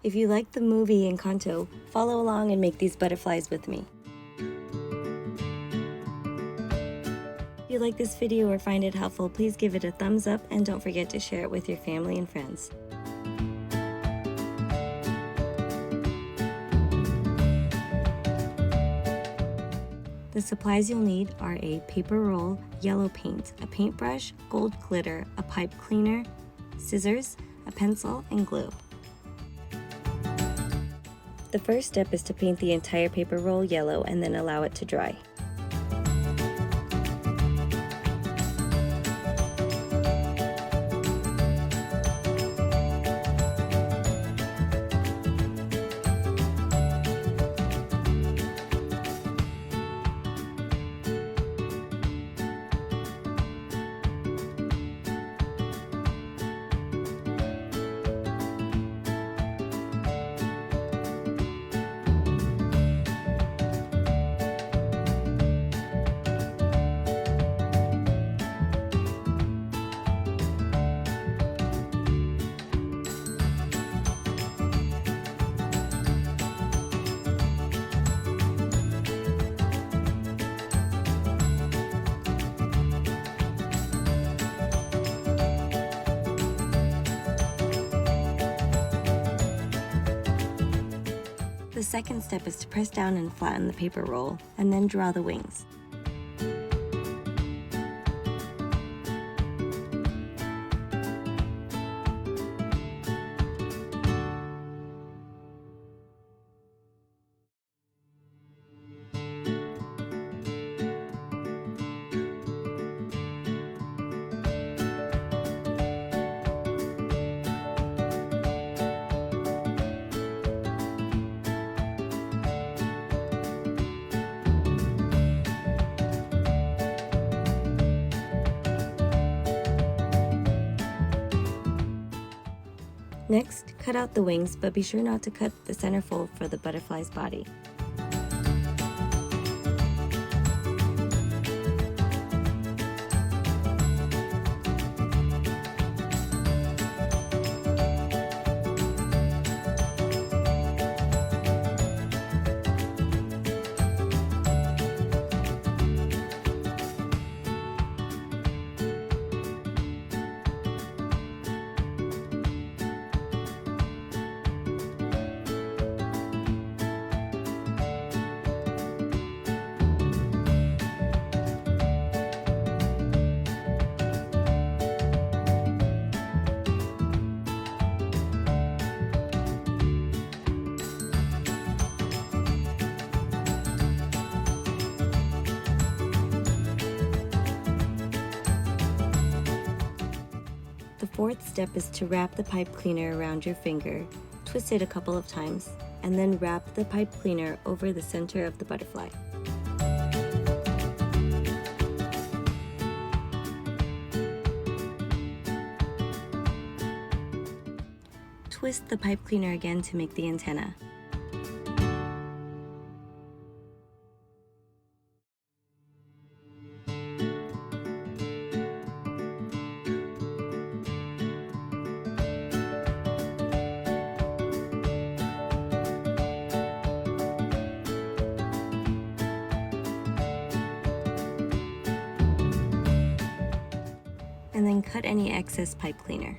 If you like the movie Encanto, follow along and make these butterflies with me. If you like this video or find it helpful, please give it a thumbs up and don't forget to share it with your family and friends. The supplies you'll need are a paper roll, yellow paint, a paintbrush, gold glitter, a pipe cleaner, scissors, a pencil, and glue. The first step is to paint the entire paper roll yellow and then allow it to dry. The second step is to press down and flatten the paper roll, and then draw the wings. Next, cut out the wings, but be sure not to cut the center fold for the butterfly's body. The fourth step is to wrap the pipe cleaner around your finger, twist it a couple of times, and then wrap the pipe cleaner over the center of the butterfly. Twist the pipe cleaner again to make the antenna. And then cut any excess pipe cleaner.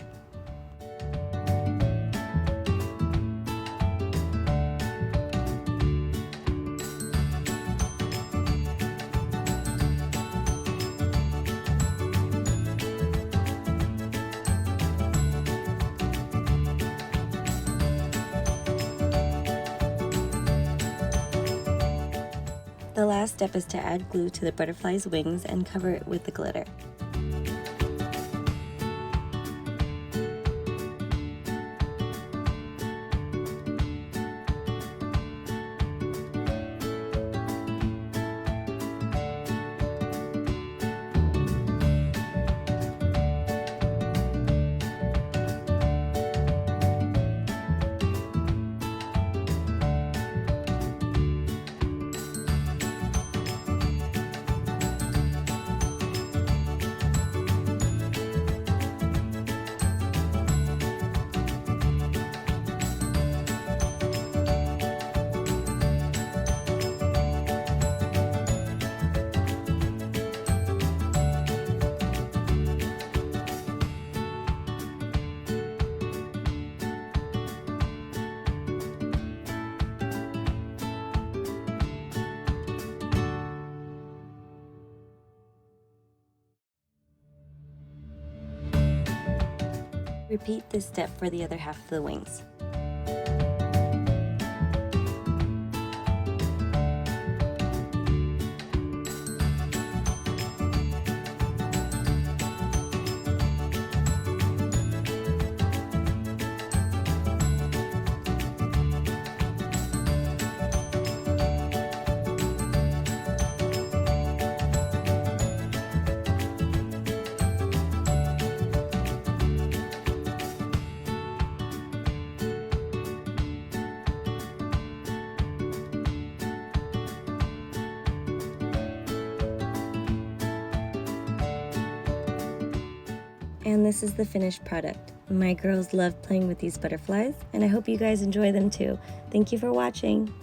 The last step is to add glue to the butterfly's wings and cover it with the glitter. Repeat this step for the other half of the wings. And this is the finished product. My girls love playing with these butterflies, and I hope you guys enjoy them too. Thank you for watching.